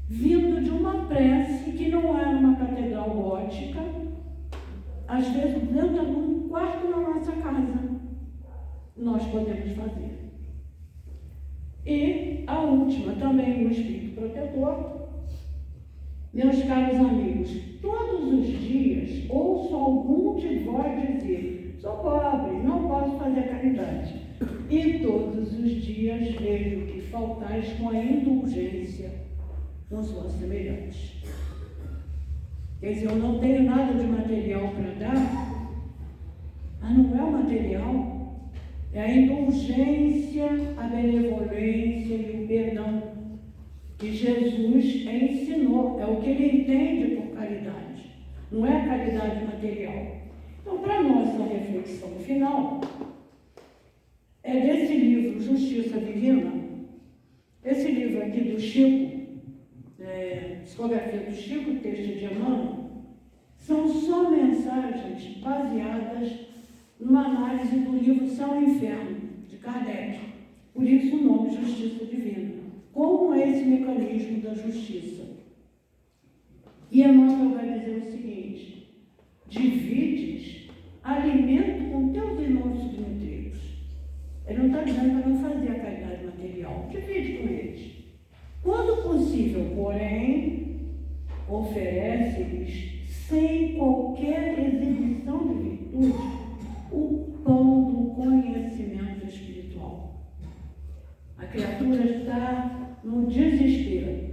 Vindo de uma prece que não é uma catedral gótica, às vezes dentro de um quarto na nossa casa, nós podemos fazer. E a última, também o Espírito Protetor, Meus caros amigos, todos os dias ouço algum de vós dizer: sou pobre, não posso fazer caridade. E todos os dias vejo que faltais com a indulgência com os vossos semelhantes. Quer dizer, eu não tenho nada de material para dar, mas não é o material, é a indulgência, a benevolência e o perdão que Jesus ensinou, é o que ele entende por caridade, não é a caridade material. Então, para a nossa reflexão final, é desse livro, Justiça Divina, esse livro aqui do Chico, Psicografia do Chico, texto de Emmanuel, são só mensagens baseadas numa análise do livro Céu e Inferno, de Kardec. Por isso o nome Justiça Divina. Como é esse mecanismo da justiça? E Emmanuel vai dizer o seguinte: divides alimento com teus irmãos submetreiros. Ele não está dizendo para não fazer a caridade material. Divide com eles. Quando possível, porém, oferece-lhes, sem qualquer exibição de virtude, o pão do conhecimento espiritual. A criatura está no desespero.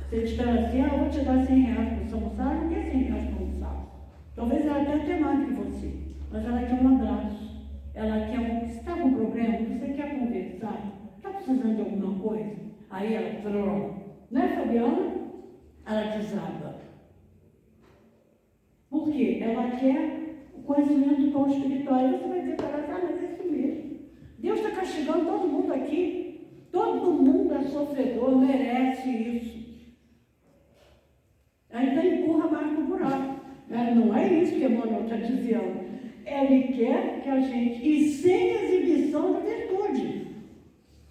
Você espera assim: eu vou te dar 100 reais para você almoçar, não quer 100 reais para almoçar. Talvez ela até tenha mais que você, mas ela quer um abraço. Ela quer você está com problema? Você quer conversar? Está precisando de alguma coisa? Aí ela, né, Fabiana? Ela desaba. Por quê? Ela quer o conhecimento do pão espiritual. E você vai dizer para ela: mas é isso mesmo. Deus está castigando todo mundo aqui. Todo mundo é sofredor, merece isso. Ainda empurra mais no buraco. Não é isso que Emmanuel está dizendo. Ele quer que a gente, e sem exibição de virtude,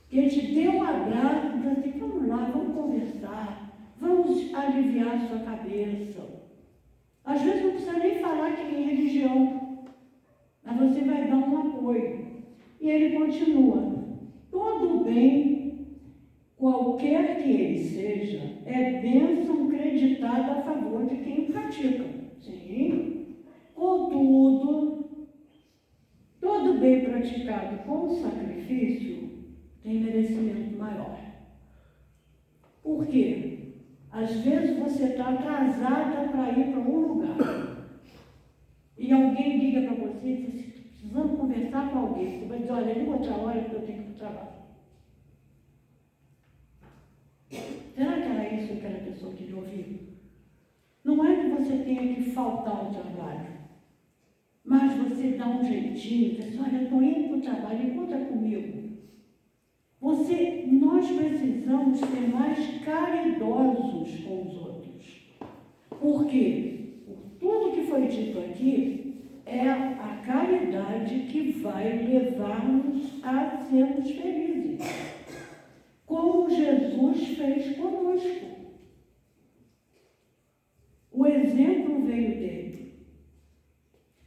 que ele te dê um abraço, diz assim: vamos lá, vamos conversar, vamos aliviar a sua cabeça. Às vezes não precisa nem falar que é religião, mas você vai dar um apoio. E ele continua: todo bem, qualquer que ele seja, é bênção creditada a favor de quem o pratica. Sim. Contudo, todo bem praticado com sacrifício tem merecimento maior. Por quê? Às vezes você está atrasada para ir para um lugar e alguém liga para você e diz assim: precisamos conversar com alguém. Você vai dizer: olha, liga outra hora que eu tenho que ir para o trabalho. Será que era isso que aquela pessoa queria ouvir? Não é que você tenha que faltar ao trabalho, mas você dá um jeitinho, diz assim: olha, eu estou indo para o trabalho, encontra comigo. Nós precisamos ser mais caridosos com os outros. Por quê? Por tudo que foi dito aqui, é a caridade que vai levar-nos a sermos felizes. Como Jesus fez conosco. O exemplo veio dele.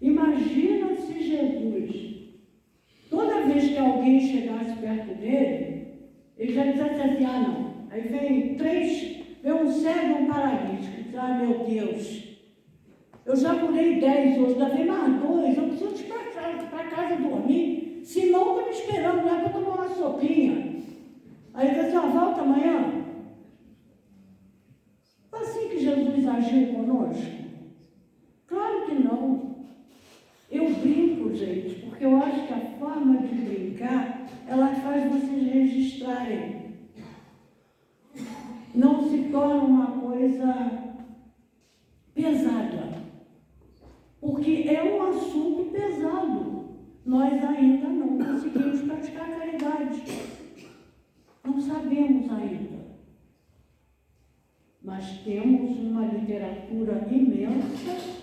Imagina se Jesus, toda vez que alguém chegasse perto dele, ele já dissesse assim: ah, não. Aí vem um cego e um paralítico. Diz: ah, meu Deus, eu já curei 10 hoje, ainda vem mais 2, eu preciso ir para casa dormir. Simão está me esperando lá para tomar uma sopinha. Aí ele diz assim: ó, volta amanhã. Foi assim que Jesus agiu conosco? Claro que não. Eu brinco, gente, porque eu acho que a forma de brincar, ela faz vocês registrarem. Não se torna uma coisa pesada. Porque é um assunto pesado. Nós ainda não conseguimos praticar a caridade. Não sabemos ainda. Mas temos uma literatura imensa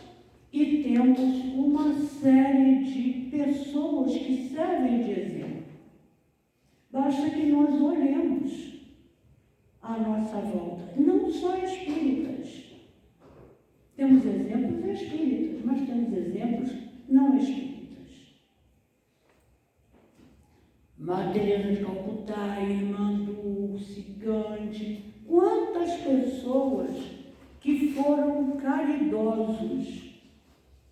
e temos uma série de pessoas que servem de exemplo. Basta que nós olhemos à nossa volta, não só espíritas. Temos exemplos espíritas, mas temos exemplos não espíritas. Madre Teresa de Calcutá, Irmã Dulce, Gandhi, quantas pessoas que foram caridosos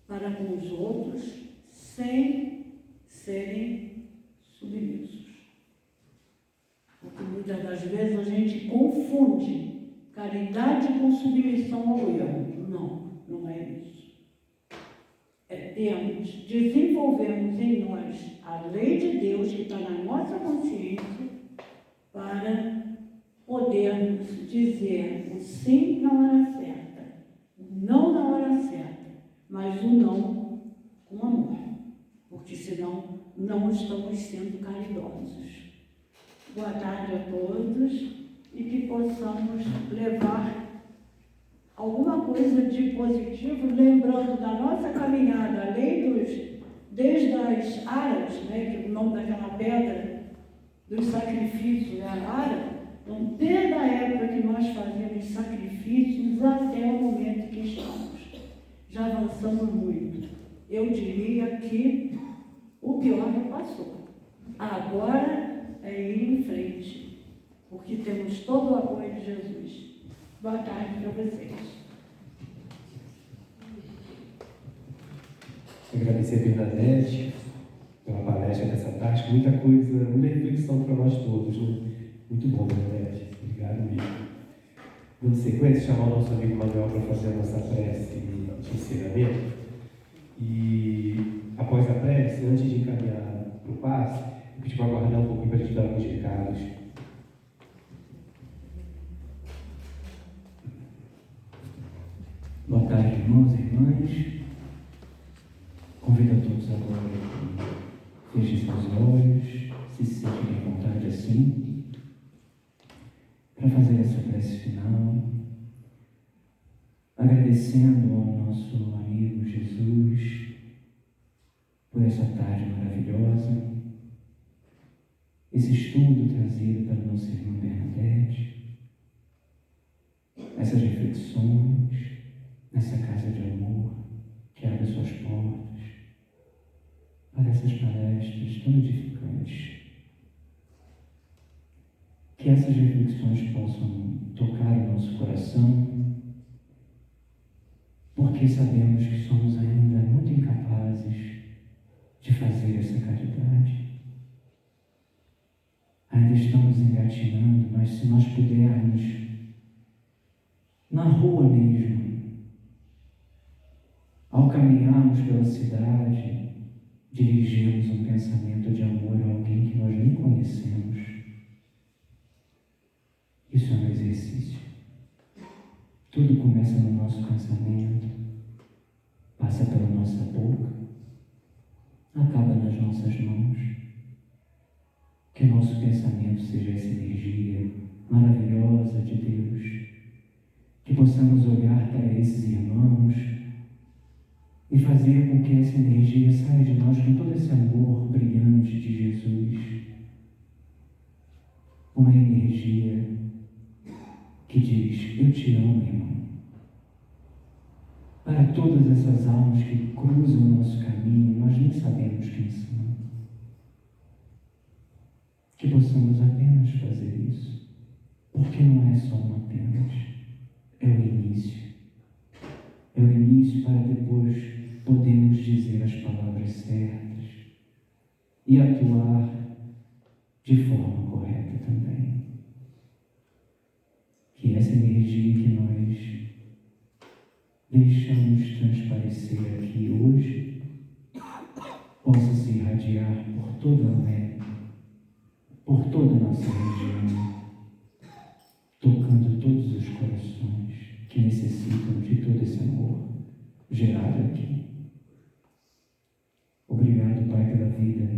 para com os outros, sem serem submissos. Porque muitas das vezes a gente confunde caridade com submissão ao eu. Não, não é isso. Desenvolvemos em nós a lei de Deus que está na nossa consciência para podermos dizer o sim na hora certa, o não na hora certa, mas o não com amor, porque senão não estamos sendo caridosos. Boa tarde a todos e que possamos levar alguma coisa de positivo, lembrando da nossa caminhada, além desde as aras, né, que é o nome daquela pedra, dos sacrifícios, a ara. Então, desde a época que nós fazíamos sacrifícios até o momento que estamos, já avançamos muito. Eu diria que o pior já passou. Agora é ir em frente, porque temos todo o apoio de Jesus. Boa tarde para vocês. Agradecer a Bernadette pela palestra dessa tarde, muita coisa, muita reflexão para nós todos, né? Muito bom, Bernadette. Obrigado mesmo. Dando sequência, chamar o nosso amigo Manuel para fazer a nossa prece de encerramento. E após a prece, antes de encaminhar para o passe, eu pedi para aguardar um pouquinho para a gente dar alguns recados. Boa tarde, irmãos e irmãs. Convido a todos agora que fechem seus olhos, se sentirem à vontade assim, para fazer essa prece final, agradecendo ao nosso amigo Jesus por essa tarde maravilhosa, esse estudo trazido pela nossa irmã Bernadette, essas reflexões nessa casa de amor que abre suas portas para essas palestras tão edificantes. Que essas reflexões possam tocar o nosso coração, porque sabemos que somos ainda muito incapazes de fazer essa caridade. Ainda estamos engatinhando, mas se nós pudermos, na rua mesmo, ao caminharmos pela cidade, dirigirmos um pensamento de amor a alguém que nós nem conhecemos. Isso é um exercício. Tudo começa no nosso pensamento, passa pela nossa boca, acaba nas nossas mãos. Que o nosso pensamento seja essa energia maravilhosa de Deus, que possamos olhar para esses irmãos e fazer com que essa energia saia de nós com todo esse amor brilhante de Jesus. Uma energia que diz: eu te amo, irmão. Para todas essas almas que cruzam o nosso caminho, nós nem sabemos quem são. Que possamos apenas fazer isso, porque não é só um apenas, é o início. É o início para depois podermos dizer as palavras certas e atuar de forma correta também. Que essa energia que nós deixamos transparecer aqui hoje possa se irradiar por toda a América, por toda a nossa região, tocando todos os corações que necessitam de todo esse amor gerado aqui. Obrigado, Pai, pela vida.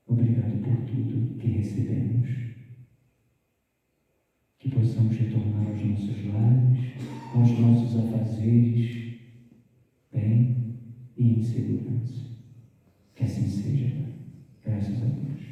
Obrigado por tudo que recebemos. Que possamos retornar aos nossos lares, aos nossos afazeres, bem e em segurança. Que assim seja, Pai. Graças a Deus.